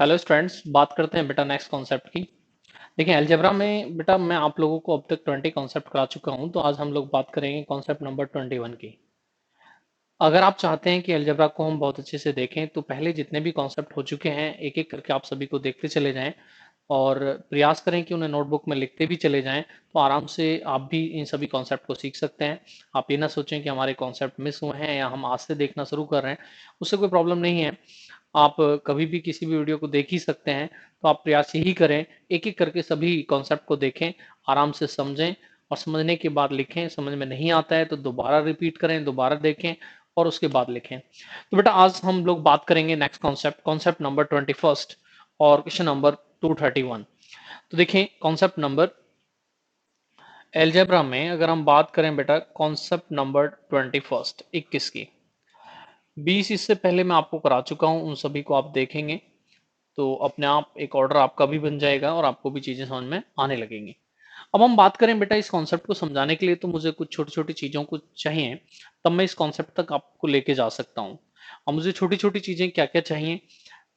Hello students, बात करते हैं बेटा नेक्स्ट कॉन्सेप्ट की। देखिए अलजेब्रा में बेटा मैं आप लोगों को अब तक 20 कॉन्सेप्ट करा चुका हूं, तो आज हम लोग बात करेंगे कॉन्सेप्ट नंबर 21 की। अगर आप चाहते हैं कि अलजेब्रा को हम बहुत अच्छे से देखें तो पहले जितने भी कॉन्सेप्ट हो चुके हैं एक एक करके आप सभी को देखते चले जाएं और प्रयास करें कि उन्हें नोटबुक में लिखते भी चले जाएं, तो आराम से आप भी इन सभी कॉन्सेप्ट को सीख सकते हैं। आप ये ना सोचें कि हमारे कॉन्सेप्ट मिस हुए हैं या हम आज से देखना शुरू कर रहे हैं, उससे कोई प्रॉब्लम नहीं है। आप कभी भी किसी भी वीडियो को देख ही सकते हैं, तो आप प्रयास यही करें, एक एक करके सभी कॉन्सेप्ट को देखें, आराम से समझें और समझने के बाद लिखें। समझ में नहीं आता है तो दोबारा रिपीट करें, दोबारा देखें और उसके बाद लिखें। तो बेटा आज हम लोग बात करेंगे नेक्स्ट कॉन्सेप्ट, कॉन्सेप्ट नंबर 21 और क्वेश्चन नंबर 231। तो देखें कॉन्सेप्ट नंबर एल्जेब्रा में अगर हम बात करें बेटा कॉन्सेप्ट नंबर 21 की 20 इससे पहले मैं आपको करा चुका हूं, उन सभी को आप देखेंगे तो अपने आप एक ऑर्डर आपका भी बन जाएगा और आपको भी चीजें समझ में आने लगेंगी। अब हम बात करें बेटा इस कॉन्सेप्ट को समझाने के लिए, तो मुझे कुछ छोटी छोटी चीजों को चाहिए, तब मैं इस कॉन्सेप्ट तक आपको लेके जा सकता हूँ। अब मुझे छोटी छोटी चीजें क्या क्या चाहिए,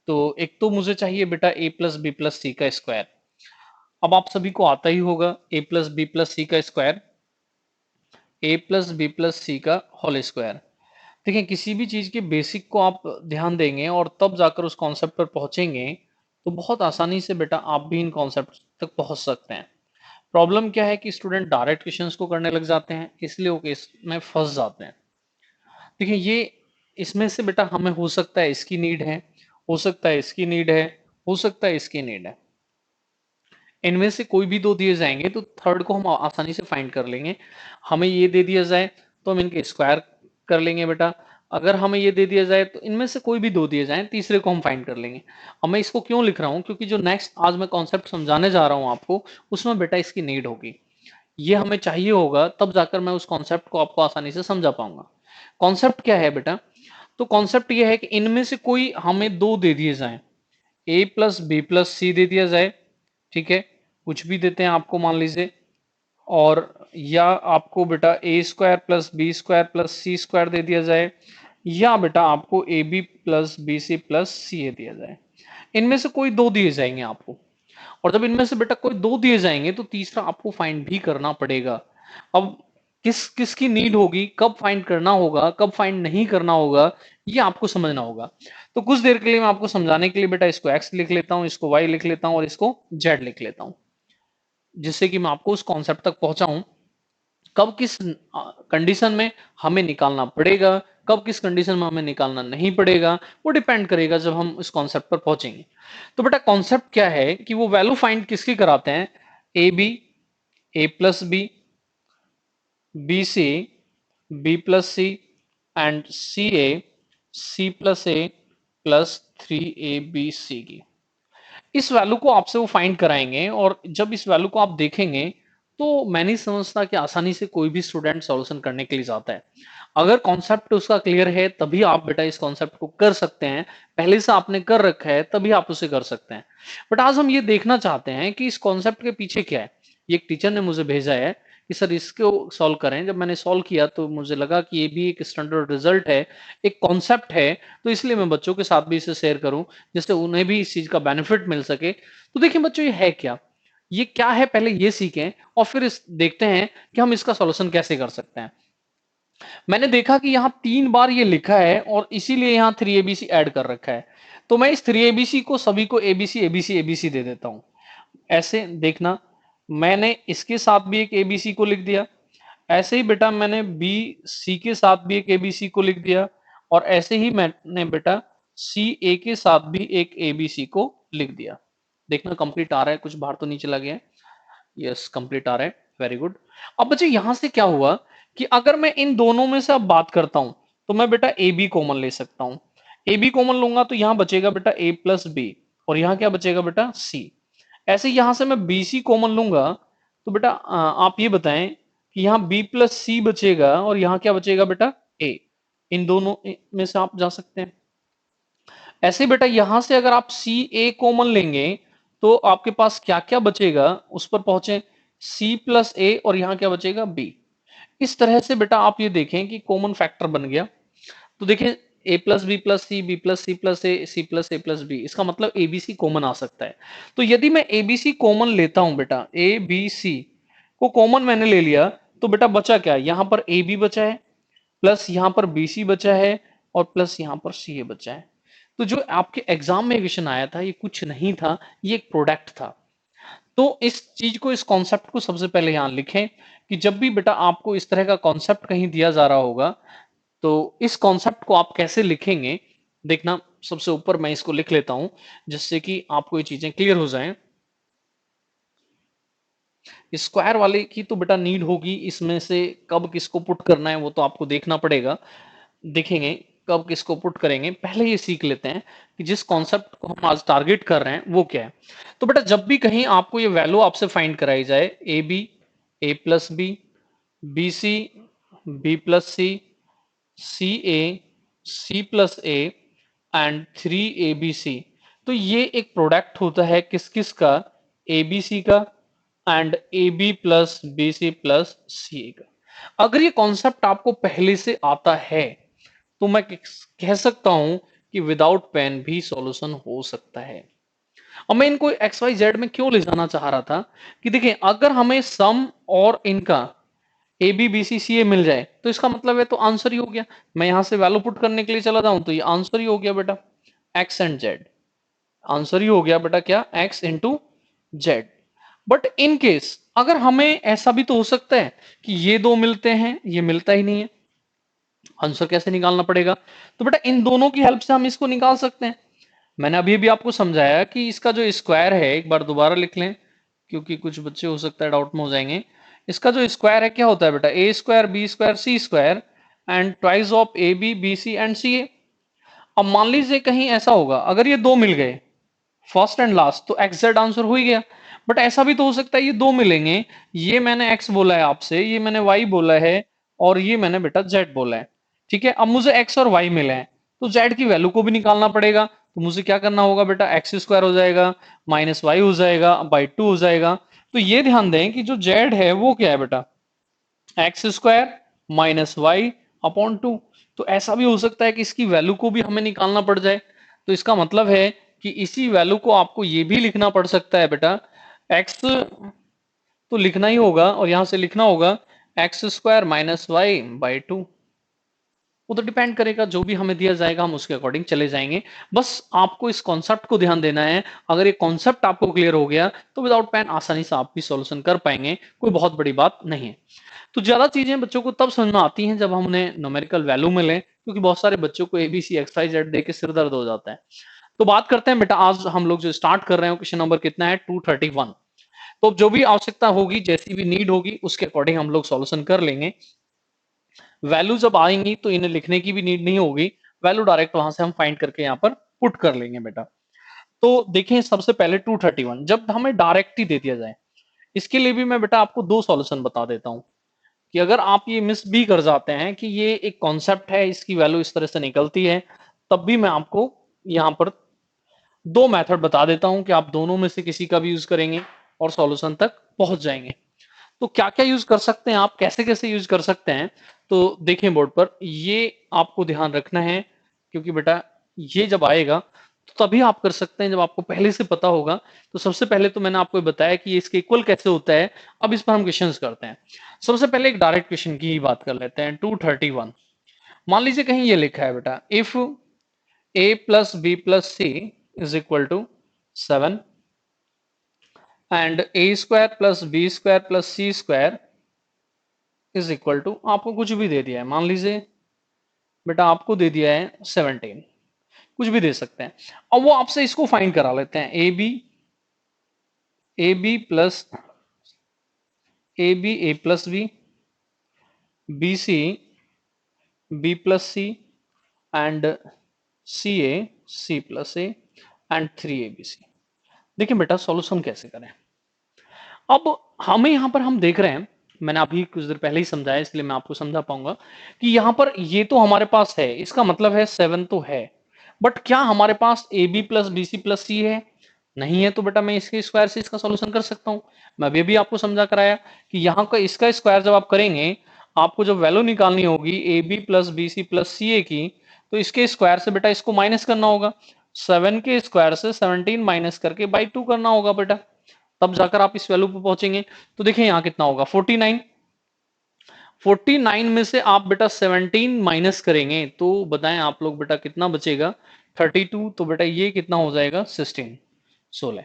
तो एक तो मुझे चाहिए बेटा ए प्लस बी प्लस सी का स्क्वायर। अब आप सभी को आता ही होगा ए प्लस बी प्लस सी का स्क्वायर, ए प्लस बी प्लस सी का होल स्क्वायर। देखिए किसी भी चीज के बेसिक को आप ध्यान देंगे और तब जाकर उस कॉन्सेप्ट पर पहुंचेंगे, तो बहुत आसानी से बेटा आप भी इन कॉन्सेप्ट तक पहुंच सकते हैं। प्रॉब्लम क्या है कि स्टूडेंट डायरेक्ट क्वेश्चंस को करने लग जाते हैं, इसलिए वो इसमें फंस जाते हैं। देखिए ये इसमें से बेटा हमें हो सकता है इसकी नीड है, हो सकता है इसकी नीड है, हो सकता है इसकी नीड है। इनमें से कोई भी दो दिए जाएंगे तो थर्ड को हम आसानी से फाइंड कर लेंगे। हमें ये दे दिया जाए तो हम इनके स्क्वायर कर लेंगे बेटा। अगर हमें ये दे दिया जाए तो इनमें से कोई भी दो दिए जाए, तीसरे को हम फाइंड कर लेंगे। अब मैं इसको क्यों लिख रहा हूं, क्योंकि जो नेक्स्ट आज मैं कॉन्सेप्ट समझाने जा रहा हूं आपको, उसमें बेटा इसकी नीड होगी। ये हमें चाहिए होगा, तब जाकर मैं उस कॉन्सेप्ट को आपको आसानी से समझा पाऊंगा। कॉन्सेप्ट क्या है बेटा, तो कॉन्सेप्ट ये है कि इनमें से कोई हमें दो दे दिए जाए, A plus B plus C दे दिया जाए, ठीक है, कुछ भी देते हैं आपको मान लीजिए, और या आपको बेटा A square plus B square plus C square दे दिया जाए, या बेटा आपको A B plus B C plus C A दिया जाए। इनमें से कोई दो दिए जाएंगे आपको, और जब इनमें से बेटा कोई दो दिए जाएंगे तो तीसरा आपको फाइंड भी करना पड़ेगा। अब किस किसकी नीड होगी, कब फाइंड करना होगा, कब फाइंड नहीं करना होगा, ये आपको समझना होगा। तो कुछ देर के लिए मैं आपको समझाने के लिए बेटा इसको एक्स लिख लेता हूं, इसको वाई लिख लेता हूं और इसको जेड लिख लेता हूं, जिससे कि मैं आपको उस कॉन्सेप्ट तक पहुंचाऊं। कब किस कंडीशन में हमें निकालना पड़ेगा, कब किस कंडीशन में हमें निकालना नहीं पड़ेगा, वो डिपेंड करेगा जब हम इस कॉन्सेप्ट पर पहुंचेंगे। तो बेटा कॉन्सेप्ट क्या है कि वो वैल्यू फाइंड किसकी कराते हैं, A B, A plus B, B C, B plus C and C plus A plus 3 A B C की। इस वैल्यू को आपसे वो फाइंड कराएंगे, और जब इस वैल्यू को आप देखेंगे तो मैं नहीं समझता कि आसानी से कोई भी स्टूडेंट सॉल्यूशन करने के लिए जाता है। अगर कॉन्सेप्ट उसका क्लियर है तभी आप बेटा इस कॉन्सेप्ट को कर सकते हैं, पहले से आपने कर रखा है तभी आप उसे कर सकते हैं। बट आज हम ये देखना चाहते हैं कि इस कॉन्सेप्ट के पीछे क्या है। ये एक टीचर ने मुझे भेजा है कि सर इसको सॉल्व करें। जब मैंने सॉल्व किया तो मुझे लगा कि ये भी एक स्टैंडर्ड रिजल्ट है, एक कॉन्सेप्ट है, तो इसलिए मैं बच्चों के साथ भी इसे शेयर करूं, जिससे उन्हें भी इस चीज का बेनिफिट मिल सके। तो देखिए बच्चों ये है क्या, ये क्या है पहले ये सीखें और फिर इस देखते हैं कि हम इसका सॉल्यूशन कैसे कर सकते हैं। मैंने देखा कि यहाँ 3 बार ये लिखा है और इसीलिए यहाँ 3 ABC ऐड कर रखा है, तो मैं इस 3 ABC को सभी को एबीसी एबीसी एबीसी दे देता हूं। ऐसे देखना, मैंने इसके साथ भी एक एबीसी को लिख दिया, ऐसे ही बेटा मैंने बी सी के साथ भी एक एबीसी को लिख दिया, और ऐसे ही मैंने बेटा सी ए के साथ भी एक एबीसी को लिख दिया। देखना कंप्लीट आ रहा है, कुछ बाहर तो नहीं चला गया है। यस कंप्लीट आ रहा है, वेरी गुड। अब बच्चे यहां से क्या हुआ कि अगर मैं इन दोनों में से अब बात करता हूं, तो मैं बेटा ए बी कॉमन ले सकता हूं। ए बी कॉमन लूंगा तो यहां बचेगा बेटा ए प्लस बी, और यहां क्या बचेगा बेटा सी। ऐसे ही यहां से मैं बी सी कॉमन लूंगा, तो बेटा आप ये बताएं कि यहाँ बी प्लस सी बचेगा और यहाँ क्या बचेगा बेटा ए। इन दोनों में से आप जा सकते हैं। ऐसे बेटा यहां से अगर आप सी ए कॉमन लेंगे तो आपके पास क्या क्या बचेगा, उस पर पहुंचे, सी प्लस ए और यहां क्या बचेगा बी। इस तरह से बेटा आप ये देखें कि कॉमन फैक्टर बन गया। तो देखिए A plus B plus C plus A plus B, इसका मतलब ए बी सी कॉमन आ सकता है। तो यदि मैं ए बी सी कॉमन लेता हूं बेटा, ए बी सी को कॉमन मैंने ले लिया, तो बेटा बचा क्या, यहां पर ए बी बचा है, प्लस यहां पर बी सी बचा है, और प्लस यहां पर सी ए बचा है। तो जो आपके एग्जाम में क्वेश्चन आया था, ये कुछ नहीं था, ये एक प्रोडक्ट था। तो इस चीज को, इस कॉन्सेप्ट को सबसे पहले यहां लिखें कि जब भी बेटा आपको इस तरह का कॉन्सेप्ट कहीं दिया जा रहा होगा, तो इस कॉन्सेप्ट को आप कैसे लिखेंगे, देखना। सबसे ऊपर मैं इसको लिख लेता हूं, जिससे कि आपको ये चीजें क्लियर हो जाएं। स्क्वायर वाले की तो बेटा नीड होगी, इसमें से कब किसको पुट करना है वो तो आपको देखना पड़ेगा, देखेंगे कब किसको पुट करेंगे। पहले ये सीख लेते हैं कि जिस कॉन्सेप्ट को हम आज टारगेट कर रहे हैं वो क्या है। तो बेटा जब भी कहीं आपको ये वैल्यू आपसे फाइंड कराई जाए, A B, A plus B C, B plus C A, C plus A and 3 ABC, तो ये एक प्रोडक्ट होता है किस किस का, ए बी सी का and A B plus B C plus C A का। अगर ये कॉन्सेप्ट आपको पहले से आता है, तो मैं कह सकता हूं कि विदाउट पेन भी सॉल्यूशन हो सकता है। अब मैं इनको एक्स वाई जेड में क्यों ले जाना चाह रहा था कि देखिए, अगर हमें सम और इनका ए बी बी सी सी ए मिल जाए, तो इसका मतलब है तो आंसर ही हो गया। मैं यहां से वैल्यू पुट करने के लिए चला जाऊं, तो ये आंसर ही हो गया बेटा, एक्स एंड जेड। आंसर ही हो गया बेटा क्या, x into Z. But in case अगर हमें ऐसा भी तो हो सकता है कि ये दो मिलते हैं, ये मिलता ही नहीं है, आंसर कैसे निकालना पड़ेगा। तो बेटा इन दोनों की हेल्प से हम इसको निकाल सकते हैं। मैंने अभी भी आपको समझाया कि इसका जो स्क्वायर है, एक बार दोबारा लिख लें, क्योंकि कुछ बच्चे हो सकता है डाउट में हो जाएंगे। इसका जो स्क्वायर है क्या होता है बेटा, A square B square C square and twice of A B B C and C A. अब मान लीजिए कहीं ऐसा होगा, अगर ये दो मिल गए फर्स्ट एंड लास्ट, तो एक्स जेड आंसर हो ही गया। बट ऐसा भी तो हो सकता है ये दो मिलेंगे, ये मैंने एक्स बोला है आपसे, ये मैंने वाई बोला है, और ये मैंने बेटा जेड बोला है। ठीक है, अब मुझे एक्स और वाई मिले हैं, तो जेड की वैल्यू को भी निकालना पड़ेगा। तो मुझे क्या करना होगा बेटा, एक्स स्क्वायर हो जाएगा माइनस वाई हो जाएगा बाई 2 हो जाएगा। तो ये ध्यान दें कि जो जेड है वो क्या है बेटा, X square minus Y upon 2। तो ऐसा भी हो सकता है कि इसकी वैल्यू को भी हमें निकालना पड़ जाए। तो इसका मतलब है कि इसी वैल्यू को आपको ये भी लिखना पड़ सकता है बेटा, एक्स तो लिखना ही होगा, और यहां से लिखना होगा X square minus Y by 2। वो तो डिपेंड करेगा, जो भी हमें दिया जाएगा हम उसके अकॉर्डिंग चले जाएंगे। बस आपको इस कॉन्सेप्ट को ध्यान देना है। अगर ये कॉन्सेप्ट आपको क्लियर हो गया, तो विदाउट पेन आसानी से आप भी सॉल्यूशन कर पाएंगे, कोई बहुत बड़ी बात नहीं है। तो ज्यादा चीजें बच्चों को तब समझ में आती हैं जब हम उन्हें न्यूमेरिकल वैल्यू मिले, क्योंकि बहुत सारे बच्चों को एबीसी एक्स वाई जेड देके सिर दर्द हो जाता है। तो बात करते हैं बेटा, आज हम लोग जो स्टार्ट कर रहे हैं क्वेश्चन नंबर कितना है, 231। तो जो भी आवश्यकता होगी, जैसी भी नीड होगी, उसके अकॉर्डिंग हम लोग सॉल्यूशन कर लेंगे। वैल्यू जब आएंगी तो इन्हें लिखने की भी नीड नहीं होगी, वैल्यू डायरेक्ट वहां से हम फाइंड करके यहाँ पर पुट कर लेंगे बेटा। तो देखें सबसे पहले 231 जब हमें डायरेक्ट ही दे दिया जाए, इसके लिए भी मैं बेटा आपको दो सॉल्यूशन बता देता हूं कि अगर आप ये मिस भी कर जाते हैं कि ये एक कॉन्सेप्ट है, इसकी वैल्यू इस तरह से निकलती है, तब भी मैं आपको यहां पर दो मेथड बता देता हूं कि आप दोनों में से किसी का भी यूज करेंगे और सॉल्यूशन तक पहुंच जाएंगे। तो क्या क्या यूज कर सकते हैं आप, कैसे कैसे यूज कर सकते हैं, तो देखें बोर्ड पर, ये आपको ध्यान रखना है, क्योंकि बेटा ये जब आएगा तो तभी आप कर सकते हैं जब आपको पहले से पता होगा। तो सबसे पहले तो मैंने आपको बताया कि इसके इक्वल कैसे होता है। अब इस पर हम क्वेश्चन करते हैं। सबसे पहले एक डायरेक्ट क्वेश्चन की ही बात कर लेते हैं, 231। मान लीजिए कहीं ये लिखा है बेटा, if A plus B plus C is equal to 7 and A square plus B square plus C square is equal to, आपको कुछ भी दे दिया है, मान लीजिए बेटा आपको दे दिया है 17, कुछ भी दे सकते हैं। अब वो आपसे इसको फाइंड करा लेते हैं, A B plus A plus B C B plus C and C plus A and 3 ABC। देखिए बेटा सॉल्यूशन कैसे करें। अब हमें यहां पर हम देख रहे हैं, मैंने अभी कुछ देर पहले ही समझाया, इसलिए मैं आपको समझा पाऊंगा कि यहां पर ये तो हमारे पास है, इसका मतलब है 7 तो है, बट क्या हमारे पास A B plus B C plus C है, नहीं है। तो बेटा मैं इसके स्क्वायर से इसका सॉल्यूशन कर सकता हूं। मैं अभी भी आपको समझा कराया कि यहाँ का इसका स्क्वायर जब आप करेंगे, आपको जब वैल्यू निकालनी होगी A B plus B C plus C A की, तो इसके स्क्वायर से बेटा इसको माइनस करना होगा, 7 के स्क्वायर से 17 माइनस करके बाई 2 करना होगा बेटा, तब जाकर आप इस वैल्यू पे पहुंचेंगे। तो देखिए यहाँ कितना होगा 49, 49 में से आप बेटा 17 माइनस करेंगे तो बताएं आप लोग बेटा कितना बचेगा 32, तो बेटा ये कितना हो जाएगा 16।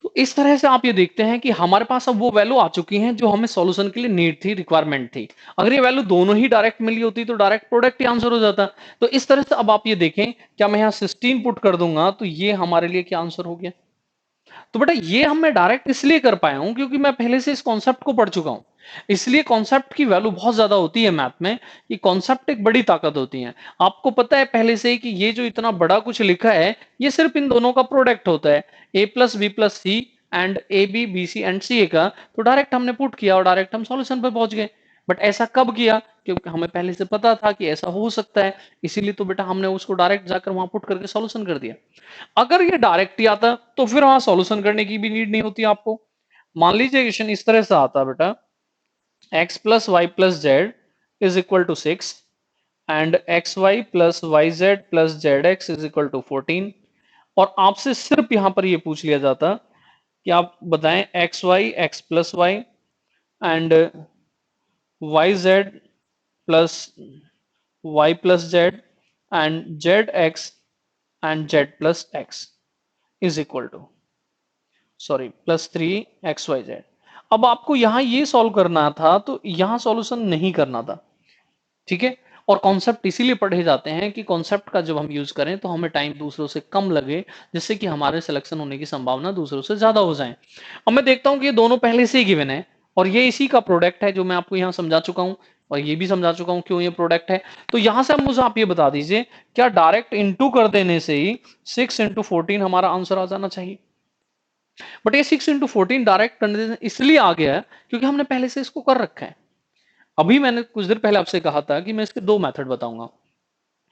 तो इस तरह से आप ये देखते हैं कि हमारे पास अब वो वैल्यू आ चुकी हैं जो हमें सॉल्यूशन के लिए नीड थी, रिक्वायरमेंट थी। अगर ये वैल्यू दोनों ही डायरेक्ट मिली होती तो डायरेक्ट प्रोडक्ट ही आंसर हो जाता। तो इस तरह से अब आप ये देखें, क्या मैं यहाँ 16 पुट कर दूंगा तो ये हमारे लिए क्या आंसर हो गया। तो बेटा ये हम मैं डायरेक्ट इसलिए कर पाया हूं क्योंकि मैं पहले से इस कॉन्सेप्ट को पढ़ चुका हूं। इसलिए कॉन्सेप्ट की वैल्यू बहुत ज्यादा होती है मैथ में, कि कॉन्सेप्ट एक बड़ी ताकत होती है। आपको पता है पहले से ही कि ये जो इतना बड़ा कुछ लिखा है ये सिर्फ इन दोनों का प्रोडक्ट होता है, A plus B plus C and A B B C and C A का। तो डायरेक्ट हमने पुट किया और डायरेक्ट हम सॉल्यूशन पर पहुंच गए। बट ऐसा कब किया, क्योंकि हमें पहले से पता था कि ऐसा हो सकता है, इसीलिए तो बेटा हमने उसको डायरेक्ट जाकर वहां पुट करके सॉल्यूशन कर दिया। अगर ये डायरेक्ट ही आता तो फिर वहां सॉल्यूशन करने की भी नीड नहीं होती आपको। मान लीजिए क्वेश्चन इस तरह से आता बेटा, x plus Y plus Z is equal to 6 and X Y plus Y Z plus Z X is equal to 14, और आपसे सिर्फ यहां पर ये पूछ लिया जाता कि आप बताएं X plus Y and Y Z plus Y plus Z and Z X and Z plus X is equal to plus 3 XYZ। अब आपको यहां ये सॉल्व करना था तो यहां सॉल्यूशन नहीं करना था, ठीक है। और कॉन्सेप्ट इसीलिए पढ़े जाते हैं कि कॉन्सेप्ट का जब हम यूज करें तो हमें टाइम दूसरों से कम लगे, जिससे कि हमारे सिलेक्शन होने की संभावना दूसरों से ज्यादा हो जाए। अब मैं देखता हूं कि ये दोनों पहले से ही गिवन है और ये इसी का प्रोडक्ट है जो मैं आपको यहां समझा चुका हूं, और ये भी समझा चुका हूं क्यों ये प्रोडक्ट है। तो यहां से अब मुझे आप ये बता दीजिए, क्या डायरेक्ट इंटू कर देने से ही 6 × 14 हमारा आंसर आ जाना चाहिए। बट ये 6 × 14 डायरेक्ट करने से इसलिए आ गया है क्योंकि हमने पहले से इसको कर रखा है। अभी मैंने कुछ देर पहले आपसे कहा था कि मैं इसके दो मेथड बताऊंगा,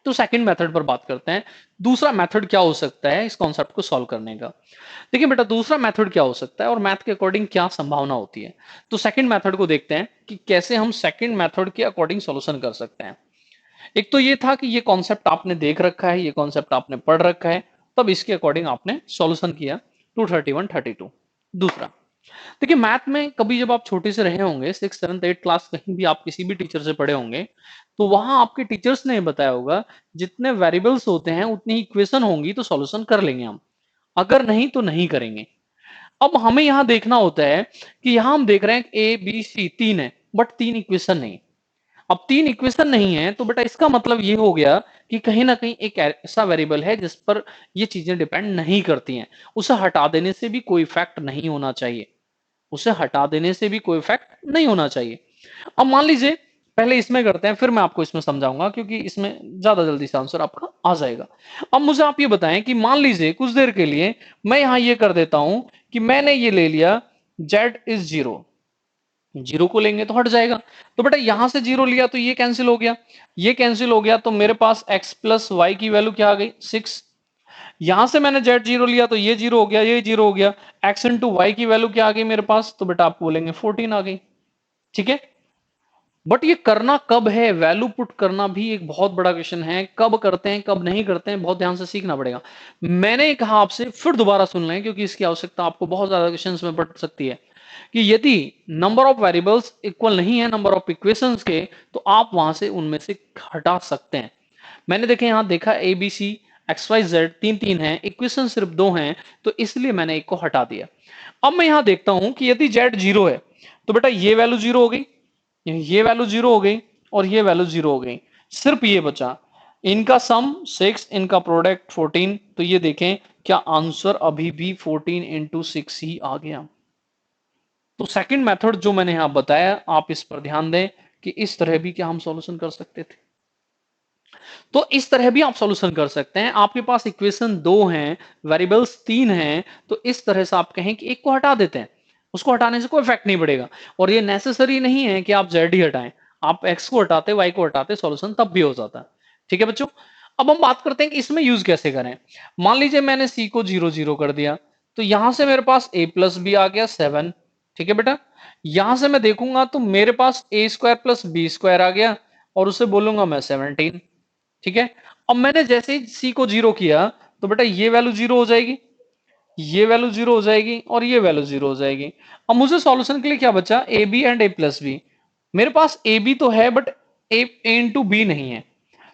तो सेकंड मेथड पर बात करते हैं। दूसरा मेथड क्या हो सकता है इस कॉन्सेप्ट को सॉल्व करने का। देखिए बेटा दूसरा मेथड क्या हो सकता है और मैथ के अकॉर्डिंग क्या संभावना होती है। तो सेकंड मेथड को देखते हैं कि कैसे हम सेकंड मेथड के अकॉर्डिंग सॉल्यूशन कर सकते हैं। एक तो ये था कि ये कॉन्सेप्ट आपने देख रखा है, ये कॉन्सेप्ट आपने पढ़ रखा है, तब इसके अकॉर्डिंग आपने सॉल्यूशन किया 231 32। दूसरा, देखिए मैथ में कभी जब आप छोटे से रहे होंगे 6th 7th 8th क्लास कहीं भी आप किसी भी टीचर से पढ़े होंगे, तो वहां आपके टीचर्स ने बताया होगा जितने वेरिएबल्स होते हैं उतनी इक्वेशन होंगी तो सॉल्यूशन कर लेंगे हम, अगर नहीं तो नहीं करेंगे। अब हमें यहां देखना होता है कि यहां हम देख रहे हैं ए बी सी तीन है बट तीन इक्वेशन नहीं। अब तीन इक्वेशन नहीं है तो बेटा इसका मतलब ये हो गया कि कहीं ना कहीं एक ऐसा वेरिएबल है जिस पर ये चीजें डिपेंड नहीं करती हैं, उसे हटा देने से भी कोई इफेक्ट नहीं होना चाहिए, उसे हटा देने से भी कोई इफेक्ट नहीं होना चाहिए। अब मान लीजिए पहले इसमें करते हैं फिर मैं आपको इसमें समझाऊंगा क्योंकि इसमें ज्यादा जल्दी से आंसर आपका आ जाएगा। अब मुझे आप ये बताएं कि मान लीजिए कुछ देर के लिए मैं यहां ये कर देता हूं कि मैंने ये ले लिया z इज 0, जीरो को लेंगे तो हट जाएगा। तो बेटा यहां से जीरो लिया तो ये कैंसिल हो गया, ये कैंसिल हो गया, तो मेरे पास x प्लस वाई की वैल्यू क्या आ गई 6। यहां से मैंने z जीरो लिया तो ये जीरो हो गया, ये जीरो हो गया, x इंटू वाई की वैल्यू क्या आ गई मेरे पास, तो बेटा आप बोलेंगे 14 आ गई, ठीक है। बट ये करना कब है, वैल्यू पुट करना भी एक बहुत बड़ा क्वेश्चन है, कब करते हैं कब नहीं करते हैं बहुत ध्यान से सीखना पड़ेगा। मैंने कहा आपसे फिर दोबारा सुन लें क्योंकि इसकी आवश्यकता आपको बहुत ज्यादा क्वेश्चंस में पड़ सकती है, कि यदि नंबर ऑफ वेरिएबल्स इक्वल नहीं है नंबर ऑफ इक्वेशंस के तो आप वहां से उनमें से हटा सकते हैं। मैंने देखे यहां देखा A B C X Y Z तीन तीन है, इक्वेशन सिर्फ दो हैं, तो इसलिए मैंने एक को हटा दिया। अब मैं यहां देखता हूं कि यदि जेड जीरो है तो बेटा ये वैल्यू जीरो हो गई, ये वैल्यू जीरो हो गई और ये वैल्यू जीरो हो गई, सिर्फ ये बचा, इनका सम 6 इनका प्रोडक्ट 14। तो ये देखें क्या आंसर अभी भी 14 इंटू 6 ही आ गया। तो सेकंड मेथड जो मैंने यहां बताया आप इस पर ध्यान दें कि इस तरह भी क्या हम सॉल्यूशन कर सकते थे। तो इस तरह भी आप सॉल्यूशन कर सकते हैं, आपके पास इक्वेशन दो हैं, वेरिएबल्स तीन हैं, तो इस तरह से आप कहें कि एक को हटा देते हैं, उसको हटाने से कोई इफेक्ट नहीं पड़ेगा। और ये नेसेसरी नहीं है कि आप जेड ही हटाएं, आप एक्स को हटाते वाई को हटाते सॉल्यूशन तब भी हो जाता। ठीक है बच्चों, अब हम बात करते हैं कि इसमें यूज कैसे करें। मान लीजिए मैंने सी को 0 0 कर दिया, तो यहां से मेरे पास a प्लस बी आ गया 7, ठीक है बेटा। यहां से मैं देखूंगा तो मेरे पास a square plus B square आ गया और उसे बोलूंगा मैं 17, ठीक है। अब मैंने जैसे ही सी को 0 किया तो बेटा ये वैल्यू 0 हो जाएगी, ये वैल्यू 0 हो जाएगी और ये वैल्यू 0 हो जाएगी। अब मुझे सॉल्यूशन के लिए क्या बचा, A B and A plus B. मेरे पास ए बी तो है बट ए इंटू बी नहीं है।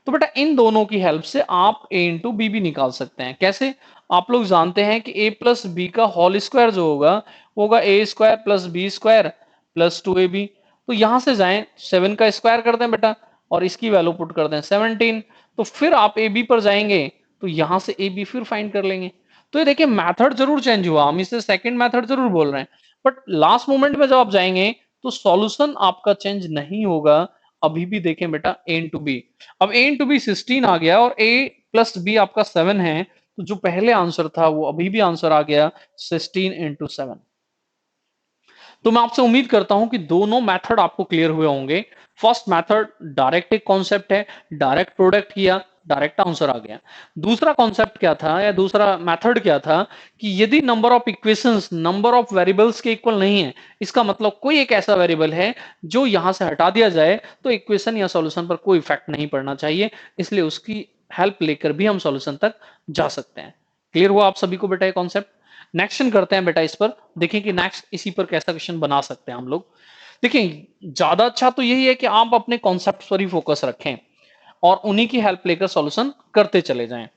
तो बेटा इन दोनों की हेल्प से आप ए इंटू बी भी निकाल सकते हैं। कैसे? आप लोग जानते हैं कि ए प्लस बी का होल स्क्वायर जो होगा वो होगा A square plus B square plus 2ab। तो यहां से जाएं 7 का स्क्वायर कर दें बेटा और इसकी वैल्यू पुट कर दें 17। तो फिर आप ए बी पर जाएंगे तो यहां से ए बी फिर फाइंड कर लेंगे। तो ये देखिए मेथड जरूर चेंज हुआ, हम इसे सेकंड मेथड जरूर बोल रहे हैं बट लास्ट मोमेंट में जब आप जाएंगे तो सॉल्यूशन आपका चेंज नहीं होगा। अभी भी देखें बेटा ए इंटू बी, अब ए इंटू बी 16 आ गया और ए प्लस बी आपका 7 है, तो जो पहले आंसर था वो अभी भी आंसर आ गया 16 इंटू 7। तो मैं आपसे उम्मीद करता हूं कि दोनों मेथड आपको क्लियर हुए होंगे। फर्स्ट मेथड डायरेक्ट एक कॉन्सेप्ट है, डायरेक्ट प्रोडक्ट किया, डायरेक्ट आंसर आ गया। दूसरा कॉन्सेप्ट क्या था या दूसरा मेथड क्या था कि यदि number of equations number of variables के इक्वल नहीं है, इसका मतलब कोई एक ऐसा वेरिएबल है जो यहां से हटा दिया जाए तो इक्वेशन या सॉल्यूशन पर कोई इफेक्ट नहीं पड़ना चाहिए, इसलिए उसकी हेल्प लेकर भी हम सॉल्यूशन तक जा सकते हैं। क्लियर हुआ आप सभी को बेटा ये कॉन्सेप्ट? नेक्स्ट करते हैं बेटा इस पर, देखें कि नेक्स्ट इसी पर कैसा क्वेश्चन बना सकते हैं हम लोग। देखिए ज्यादा अच्छा तो यही है कि आप अपने कॉन्सेप्ट पर ही फोकस रखें और उन्हीं की हेल्प लेकर सॉल्यूशन करते चले जाएं,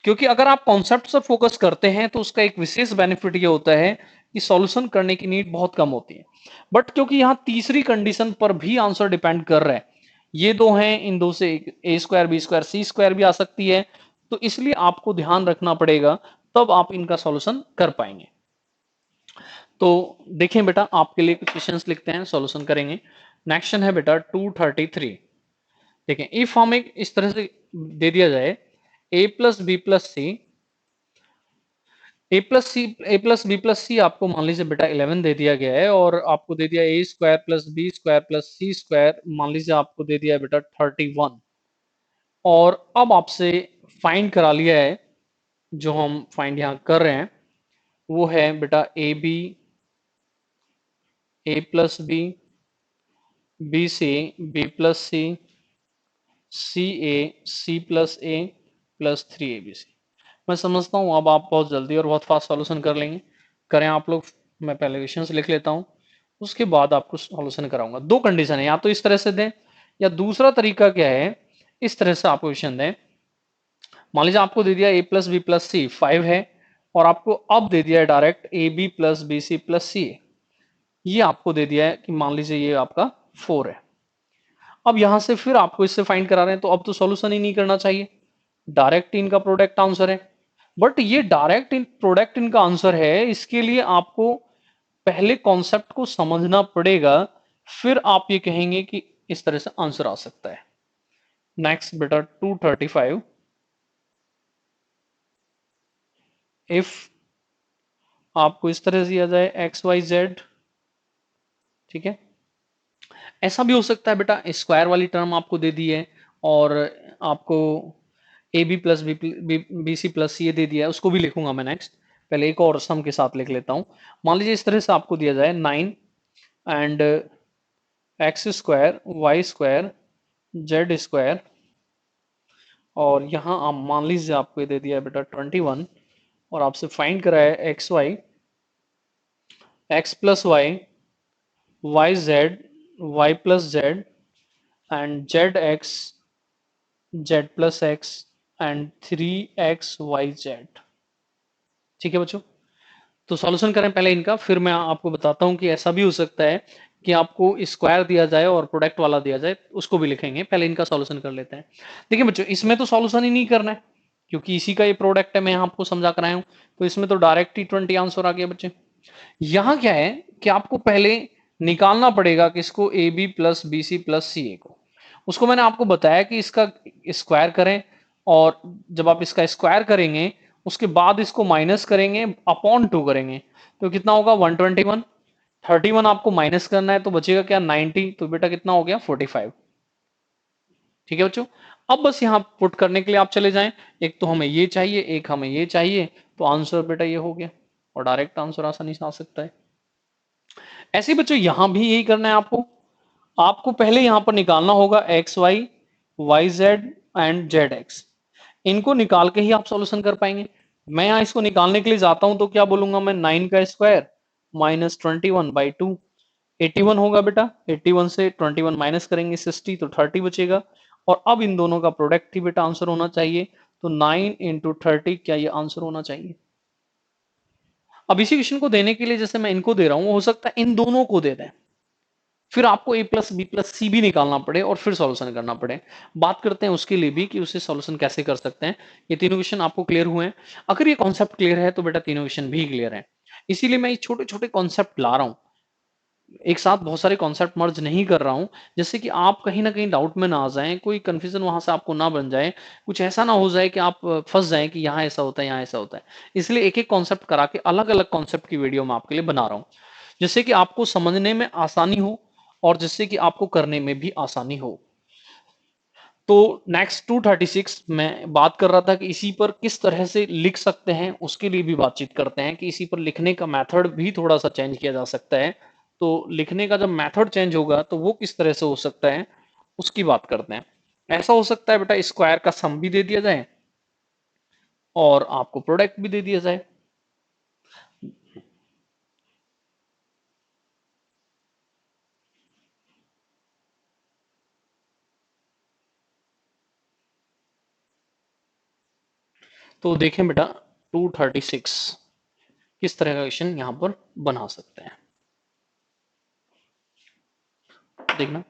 क्योंकि अगर आप कॉन्सेप्ट पर फोकस करते हैं तो उसका एक विशेष बेनिफिट ये होता है कि सॉल्यूशन करने की नीड बहुत कम होती है। बट क्योंकि यहां तीसरी कंडीशन पर भी आंसर डिपेंड कर रहा है, ये दो हैं, इन दो से ए square B square C square भी आ सकती है, तो इसलिए आपको ध्यान रखना पड़ेगा, तब आप इनका सॉल्यूशन कर पाएंगे। तो देखें बेटा आपके लिए कुछ क्वेश्चंस लिखते हैं, सॉल्यूशन करेंगे। नेक्स्ट है बेटा 233। देखें इफ हम एक इस तरह से दे दिया जाए A plus B plus C, A plus B plus सी आपको मान लीजिए बेटा 11 दे दिया गया है और आपको दे दिया A square plus B square plus C square मान लीजिए आपको दे दिया है बेटा 31। और अब आपसे फाइंड करा लिया है, जो हम फाइंड यहाँ कर रहे हैं वो है बेटा A B, A plus B, B C, B plus C, C A, C plus A plus 3abc। मैं समझता हूँ अब आप बहुत जल्दी और बहुत फास्ट सॉल्यूशन कर लेंगे। करें आप लोग, मैं पहले क्वेश्चंस लिख लेता हूँ, उसके बाद आपको सॉल्यूशन कराऊंगा। दो कंडीशन है, या तो इस तरह से दें या दूसरा तरीका क्या है, इस तरह से आपको क्वेश्चन दें। मान लीजिए आपको दे दिया A plus B plus C 5 है और आपको अब दे दिया है direct A B plus B C plus C, ये आपको दे दिया है कि मान लीजिए ये आपका 4 है। अब यहां से फिर आपको इससे फाइंड करा रहे हैं तो अब तो सॉल्यूशन ही नहीं करना चाहिए, डायरेक्ट इनका प्रोडक्ट आंसर है। बट ये डायरेक्ट इन प्रोडक्ट इनका आंसर है, इसके लिए आपको पहले कॉन्सेप्ट को समझना पड़ेगा, फिर आप ये कहेंगे कि इस तरह से आंसर आ सकता है। नेक्स्ट बेटा 235। इफ आपको इस तरह से दिया जाए एक्स वाई जेड, ठीक है, ऐसा भी हो सकता है बेटा स्क्वायर वाली टर्म आपको दे दी है और आपको A B plus B C plus C ये दे दिया है, उसको भी लिखूंगा मैं नेक्स्ट। पहले एक और सम के साथ लिख लेता हूं। मान लीजिए इस तरह से आपको दिया जाए 9 and X square Y square Z square, और यहाँ आप मान लीजिए आपको ये दे दिया है बेटा 21 और आपसे फाइंड करा है X Y, X plus Y, Y Z, Y plus Z and Z X, Z plus X and 3xyz। ठीक है बच्चों, तो सॉल्यूशन करें पहले इनका, फिर मैं आपको बताता हूं कि ऐसा भी हो सकता है कि आपको स्क्वायर दिया जाए और प्रोडक्ट वाला दिया जाए, उसको भी लिखेंगे। पहले इनका सॉल्यूशन कर लेते हैं। देखिए बच्चों इसमें तो सॉल्यूशन ही नहीं करना है क्योंकि इसी का ये प्रोडक्ट है, मैं आपको समझा कर आया हूं, तो इसमें तो डायरेक्ट ही 20 आंसर आ गया बच्चे। यहां क्या है कि आपको पहले निकालना पड़ेगा किसको, A B plus B C plus C A को। उसको मैंने आपको बताया कि इसका स्क्वायर करें और जब आप इसका स्क्वायर करेंगे उसके बाद इसको माइनस करेंगे अपॉन 2 करेंगे तो कितना होगा 121। 31 आपको माइनस करना है तो बचेगा क्या 90, तो बेटा कितना हो गया 45। ठीक है बच्चों, अब बस यहाँ पुट करने के लिए आप चले जाएं, एक तो हमें ये चाहिए एक हमें ये चाहिए, तो आंसर बेटा ये हो गया और डायरेक्ट आंसर आसानी से आ सकता है। ऐसे ही बच्चों यहां भी यही करना है आपको, आपको पहले यहां पर निकालना होगा X Y, Y Z and Z X, इनको निकाल के ही आप सॉल्यूशन कर पाएंगे। मैं यहाँ इसको निकालने के लिए जाता हूं तो क्या बोलूंगा मैं, 9 का स्क्वायर माइनस 21/2, 81 होगा बेटा, 81 से 21 माइनस करेंगे 60, तो 30 बचेगा। और अब इन दोनों का प्रोडक्ट ही बेटा आंसर होना चाहिए, तो 9 इंटू 30 क्या ये आंसर होना चाहिए। अब इसी क्वेश्चन को देने के लिए जैसे मैं इनको दे रहा हूं, हो सकता है इन दोनों को दे दें, फिर आपको a प्लस बी प्लस सी भी निकालना पड़े और फिर सॉल्यूशन करना पड़े। बात करते हैं उसके लिए भी कि उसे सॉल्यूशन कैसे कर सकते हैं। ये तीनों क्वेश्चन आपको क्लियर हुए हैं? अगर ये कॉन्सेप्ट क्लियर है तो बेटा तीनों क्वेश्चन भी क्लियर है। इसीलिए मैं ये छोटे छोटे कॉन्सेप्ट ला रहा हूं, एक साथ बहुत सारे कॉन्सेप्ट मर्ज नहीं कर रहा हूं, जिससे कि आप कहीं ना कहीं डाउट में ना आ जाएं, कोई कंफ्यूजन वहां से आपको ना बन जाए, कुछ ऐसा ना हो जाए कि आप फंस जाएं कि यहाँ ऐसा होता है यहाँ ऐसा होता है। इसलिए एक एक कॉन्सेप्ट करा के अलग अलग कॉन्सेप्ट की वीडियो मैं आपके लिए बना रहा हूं, जिससे कि आपको समझने में आसानी हो और जिससे कि आपको करने में भी आसानी हो। तो नेक्स्ट 236 मैं बात कर रहा था कि इसी पर किस तरह से लिख सकते हैं, उसके लिए भी बातचीत करते हैं कि इसी पर लिखने का मेथड भी थोड़ा सा चेंज किया जा सकता है। तो लिखने का जब मेथड चेंज होगा तो वो किस तरह से हो सकता है, उसकी बात करते हैं। ऐसा हो सकता है बेटा स्क्वायर का सम भी दे दिया जाए और आपको प्रोडक्ट भी दे दिया जाए। तो देखें बेटा 236 किस तरह का क्वेश्चन यहां पर बना सकते हैं, देखना।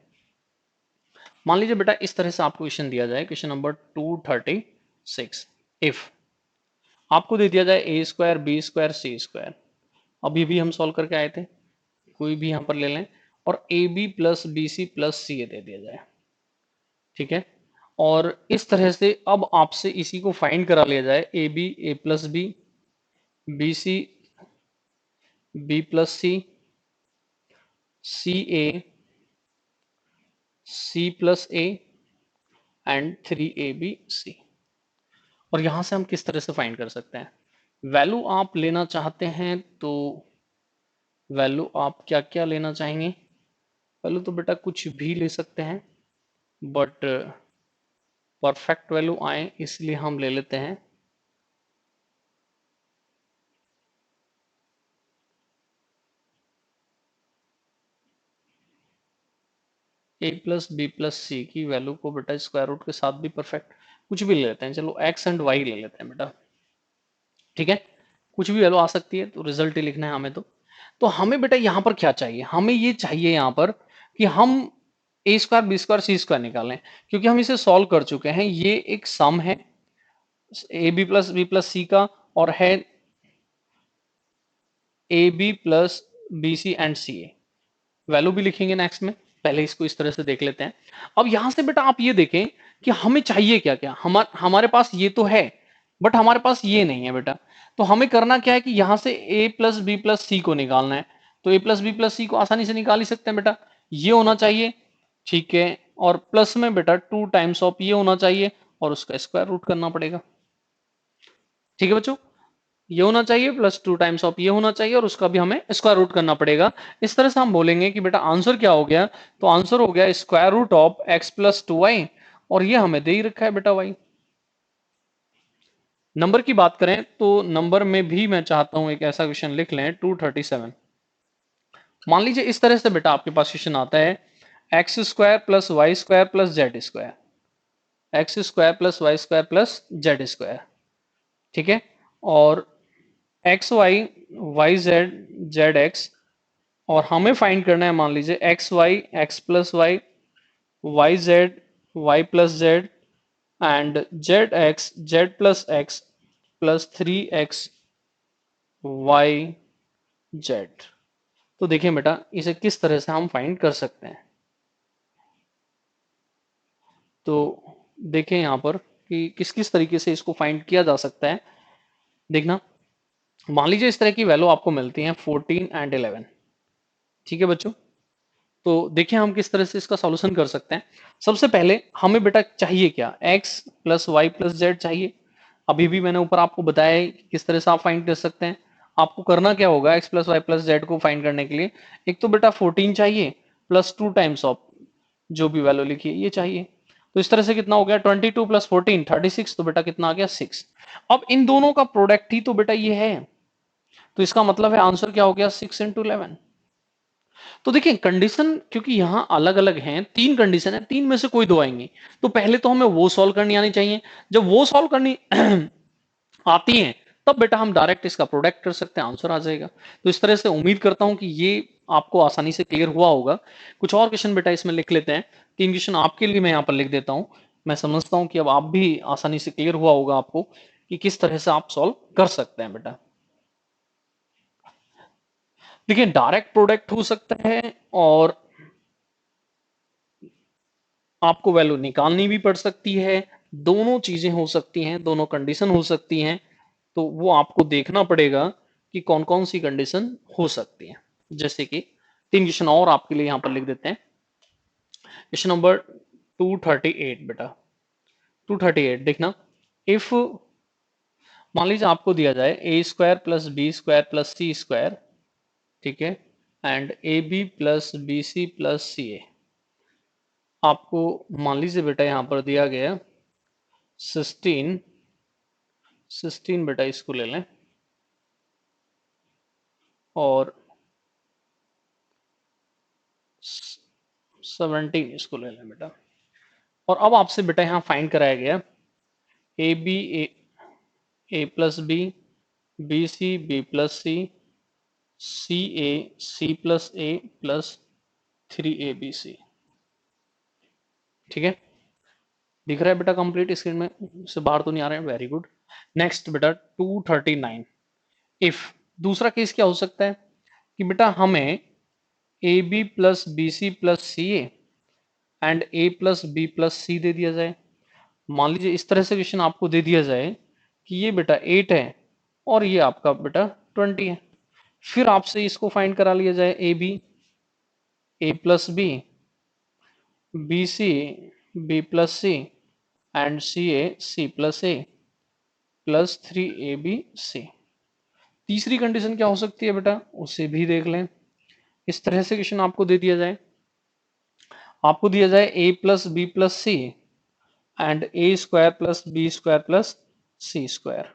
मान लीजिए बेटा इस तरह से आपको क्वेश्चन दिया जाए, क्वेश्चन नंबर 236, इफ आपको दे दिया जाए A square B square C square, अभी भी हम सॉल्व करके आए थे, कोई भी यहां पर ले लें, और A B plus B C plus C A दे दिया जाए, ठीक है। और इस तरह से अब आपसे इसी को फाइंड करा लिया जाए, A B A plus B C B plus C A C plus A and 3ab C. और यहां से हम किस तरह से फाइंड कर सकते हैं, वैल्यू आप लेना चाहते हैं तो वैल्यू आप क्या क्या लेना चाहेंगे, वैल्यू तो बेटा कुछ भी ले सकते हैं, बट परफेक्ट वैल्यू आए इसलिए हम ले लेते हैं a प्लस बी प्लस सी की वैल्यू को बेटा स्क्वायर रूट के साथ भी परफेक्ट कुछ भी ले लेते हैं, चलो x एंड y ले लेते हैं बेटा, ठीक है। कुछ भी वैल्यू आ सकती है, तो रिजल्ट ही लिखना है हमें। तो हमें बेटा यहाँ पर क्या चाहिए, हमें ये चाहिए यहाँ पर कि हम ए square B square C square निकालें, क्योंकि हम इसे सॉल्व कर चुके हैं। ये एक सम है ए बी प्लस सी का, और है A B plus B C and C A. Value भी लिखेंगे नेक्स्ट में, पहले इसको इस तरह से देख लेते हैं। अब यहां से बेटा आप ये देखें कि हमें चाहिए क्या क्या, हमारे पास ये तो है, बट हमारे पास ये नहीं है बेटा। तो हमें करना क्या है कि यहां से a प्लस बी प्लस सी को निकालना है। तो a प्लस बी प्लस सी को आसानी से निकाल ही सकते हैं बेटा, ये होना चाहिए, ठीक है। और प्लस में बेटा 2 टाइम्स ऑफ ये होना चाहिए, और उसका स्क्वायर रूट करना पड़ेगा, ठीक है बच्चों। ये होना चाहिए प्लस 2 टाइम्स ऑफ ये होना चाहिए, और उसका भी हमें स्क्वायर रूट करना पड़ेगा। इस तरह से हम बोलेंगे कि बेटा आंसर क्या हो गया, तो आंसर हो गया square root of x plus 2y, और ये हमें दे ही रखा है बेटा y। नंबर की बात करें तो नंबर में भी मैं चाहता हूं एक ऐसा क्वेश्चन लिख लें 237। मान लीजिए इस तरह से बेटा आपके पास क्वेश्चन आता है, X square plus Y square plus Z square, X square plus Y square plus Z square, ठीक है। और X Y Y Z Z X, और हमें फाइंड करना है मान लीजिए X plus Y Z Y plus Z and Z plus X plus 3x Y Z. तो देखिए बेटा इसे किस तरह से हम फाइंड कर सकते हैं। तो देखें यहाँ पर कि किस किस तरीके से इसको फाइंड किया जा सकता है, देखना। मान लीजिए इस तरह की वैल्यू आपको मिलती है 14 एंड 11, ठीक है बच्चों। तो देखिए हम किस तरह से इसका सॉल्यूशन कर सकते हैं। सबसे पहले हमें बेटा चाहिए क्या, x plus Y plus Z चाहिए। अभी भी मैंने ऊपर आपको बताया है कि किस तरह से आप फाइंड कर सकते हैं। आपको करना क्या होगा, x plus Y plus Z को फाइंड करने के लिए, एक तो बेटा 14 चाहिए प्लस 2 टाइम्स ऑफ जो भी वैल्यू लिखी है ये चाहिए। तो इस तरह से कितना हो गया 22 प्लस 14 36, तो बेटा कितना आ गया 6। अब इन दोनों का प्रोडक्ट ही तो बेटा ये है, तो इसका मतलब है आंसर क्या हो गया 6 इंटू 11। तो देखिए कंडीशन क्योंकि यहां अलग अलग हैं, तीन कंडीशन है, तीन में से कोई दो आएंगी, तो पहले तो हमें वो सॉल्व करनी आनी चाहिए। जब वो सॉल्व करनी आती है तब बेटा हम डायरेक्ट इसका प्रोडक्ट कर सकते हैं, आंसर आ जाएगा। तो इस तरह से उम्मीद करता हूं कि ये आपको आसानी से क्लियर हुआ होगा। कुछ और क्वेश्चन बेटा इसमें लिख लेते हैं, तीन क्वेश्चन आपके लिए मैं यहाँ पर लिख देता हूं। मैं समझता हूं कि अब आप भी आसानी से क्लियर हुआ होगा आपको कि किस तरह से आप सॉल्व कर सकते हैं बेटा। देखिए डायरेक्ट प्रोडक्ट हो सकता है और आपको वैल्यू निकालनी भी पड़ सकती है, दोनों चीजें हो सकती हैं, दोनों कंडीशन हो सकती हैं। तो वो आपको देखना पड़ेगा कि कौन कौन सी कंडीशन हो सकती है। जैसे कि तीन क्वेश्चन और आपके लिए यहां पर लिख देते हैं। क्वेश्चन नंबर 238 बेटा, 238 देखना। इफ मान लीजिए आपको दिया जाए A square plus B square plus C square, ठीक है, and A B plus B C plus C A. आपको मान लीजिए बेटा यहां पर दिया गया 16, 16 बेटा इसको ले लें, और 17 इसको ले लें बेटा। और अब आपसे बेटा यहाँ फाइंड कराया गया A B A plus B, B C B plus C, C A C plus A plus 3 ABC। ठीक है, दिख रहा है बेटा कंप्लीट स्क्रीन में, से बाहर तो नहीं आ रहे हैं, वेरी गुड। नेक्स्ट बेटा 239। इफ दूसरा केस क्या हो सकता है कि बेटा हमें A B plus B C plus C and A plus B plus C दे दिया जाए। मान लीजिए इस तरह से क्वेश्चन आपको दे दिया जाए कि ये बेटा 8 है और ये आपका बेटा 20 है। फिर आपसे इसको फाइंड करा लिया जाए A B, A plus B, B C B plus C and C A C plus A plus 3ABC। तीसरी कंडीशन क्या हो सकती है बेटा, उसे भी देख लें। इस तरह से क्वेश्चन आपको दे दिया जाए, आपको दिया जाए A plus B plus C and A square plus B square plus C square.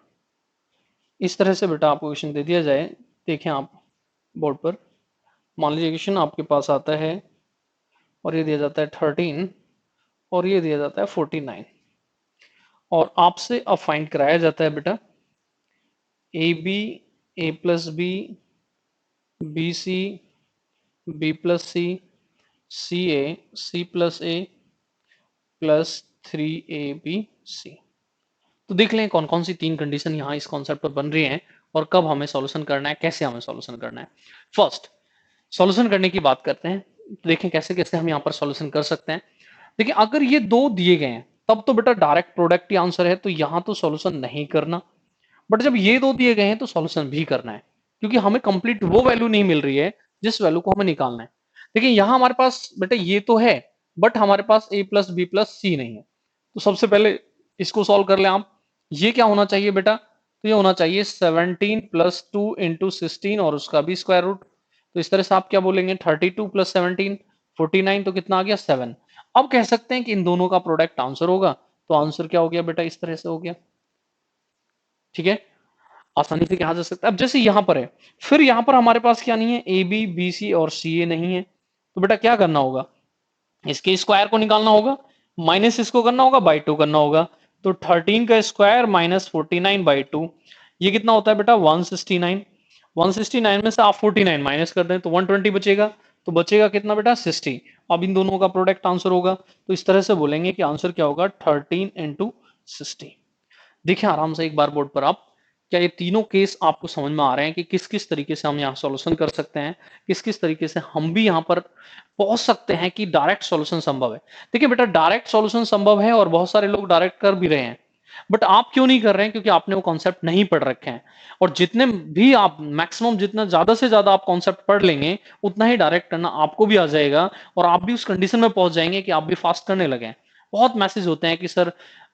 इस तरह से बेटा आपको क्वेश्चन दे दिया जाए, देखें आप बोर्ड पर। मान लीजिए क्वेश्चन आपके पास आता है और ये दिया जाता है 13 और ये दिया जाता है 49, और आपसे अब फाइंड कराया जाता है बेटा A B, A plus B, B C B plus C, C A C plus A plus 3ABC। तो देख लें कौन कौन सी तीन कंडीशन यहाँ इस कॉन्सेप्ट पर बन रही हैं और कब हमें सॉल्यूशन करना है, कैसे हमें सॉल्यूशन करना है। फर्स्ट सॉल्यूशन करने की बात करते हैं, तो देखें कैसे कैसे हम यहाँ पर सॉल्यूशन कर सकते हैं। देखिए अगर ये दो दिए गए हैं तब तो बेटा डायरेक्ट प्रोडक्ट ही आंसर है, तो यहाँ तो सॉल्यूशन नहीं करना। बट जब ये दो दिए गए हैं तो सॉल्यूशन भी करना है, क्योंकि हमें कंप्लीट वो वैल्यू नहीं मिल रही है जिस वैल्यू को हमें निकालना है। देखिए यहाँ हमारे पास बेटा ये तो है, बट हमारे पास ए प्लस बी प्लस सी नहीं है। तो सबसे पहले इसको सॉल्व कर लें आप। ये क्या होना चाहिए बेटा, तो ये होना चाहिए 17 प्लस 2 इंटू 16 और उसका भी स्क्वायर रूट। तो इस तरह से आप क्या बोलेंगे 32 प्लस 17 49, तो कितना आ गया 7। अब कह सकते हैं कि इन दोनों का प्रोडक्ट आंसर होगा, तो आंसर क्या हो गया बेटा, इस तरह से हो गया। ठीक है, आसानी से कहा जा सकता है। अब जैसे यहां पर है, फिर यहां पर हमारे पास क्या नहीं है, ए बी बी सी और सी ए नहीं है, तो बेटा क्या करना होगा, इसके स्क्वायर को निकालना होगा, माइनस इसको करना होगा, बाई 2 करना होगा। तो 13 का स्क्वायर माइनस 49 बाई 2, ये कितना होता है बेटा 169। 169 में से आप 49 माइनस कर दें तो 120 बचेगा, तो बचेगा कितना बेटा 60। अब इन दोनों का प्रोडक्ट आंसर होगा, तो इस तरह से बोलेंगे कि आंसर क्या होगा 13 इंटू 60। देखिए आराम से एक बार बोर्ड पर आप, क्या ये तीनों केस आपको समझ में आ रहे हैं कि किस किस तरीके से हम यहाँ सॉल्यूशन कर सकते हैं, किस किस तरीके से हम भी यहाँ पर पहुंच सकते हैं कि डायरेक्ट सॉल्यूशन संभव है। देखिए बेटा डायरेक्ट सॉल्यूशन संभव है और बहुत सारे लोग डायरेक्ट कर भी रहे हैं, बट आप क्यों नहीं कर रहे हैं, क्योंकि आपने वो कॉन्सेप्ट नहीं पढ़ रखे हैं। और जितने भी आप मैक्सिमम जितना ज्यादा से ज्यादा आप कॉन्सेप्ट पढ़ लेंगे उतना ही डायरेक्ट करना आपको भी आ जाएगा, और आप भी उस कंडीशन में पहुंच जाएंगे कि आप भी फास्ट करने लगे। बहुत मैसेज होते हैं कि सर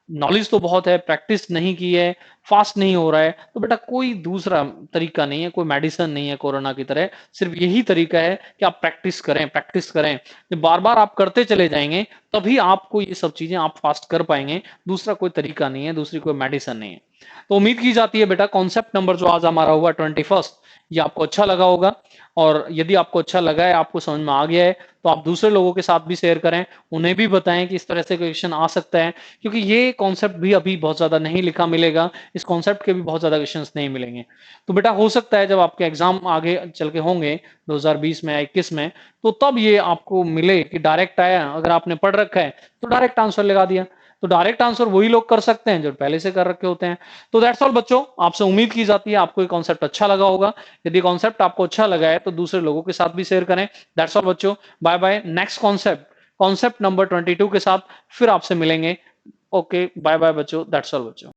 नॉलेज तो बहुत है, प्रैक्टिस नहीं की है, फास्ट नहीं हो रहा है। तो बेटा कोई दूसरा तरीका नहीं है, कोई मेडिसिन नहीं है कोरोना की तरह, सिर्फ यही तरीका है कि आप प्रैक्टिस करें, प्रैक्टिस करें। जब बार बार आप करते चले जाएंगे तभी आपको ये सब चीजें आप फास्ट कर पाएंगे। दूसरा कोई तरीका नहीं है, दूसरी कोई मेडिसिन नहीं है। तो उम्मीद की जाती है बेटा कॉन्सेप्ट नंबर जो आज हमारा हुआ 21st, ये आपको अच्छा लगा होगा। और यदि आपको अच्छा लगा है, आपको समझ में आ गया है, तो आप दूसरे लोगों के साथ भी शेयर करें, उन्हें भी बताएं कि इस तरह से क्वेश्चन आ सकता है, क्योंकि ये कॉन्सेप्ट भी अभी बहुत ज्यादा नहीं लिखा मिलेगा, इस कॉन्सेप्ट के भी बहुत ज्यादा क्वेश्चन नहीं मिलेंगे। तो बेटा हो सकता है जब आपके एग्जाम आगे चल के होंगे 2020 में या 21 में, तो तब ये आपको मिले कि डायरेक्ट आया, अगर आपने पढ़ रखा है तो डायरेक्ट आंसर लगा दिया। तो डायरेक्ट आंसर वही लोग कर सकते हैं जो पहले से कर रखे होते हैं। तो दैट्स ऑल बच्चों, आपसे उम्मीद की जाती है आपको ये कॉन्सेप्ट अच्छा लगा होगा। यदि कॉन्सेप्ट आपको अच्छा लगा है तो दूसरे लोगों के साथ भी शेयर करें। दैट्स ऑल बच्चों, bye bye. Next concept, concept number 22 के साथ फिर आपसे मिलेंगे। ओके, बाय बाय बच्चों, दैट्स ऑल बच्चों।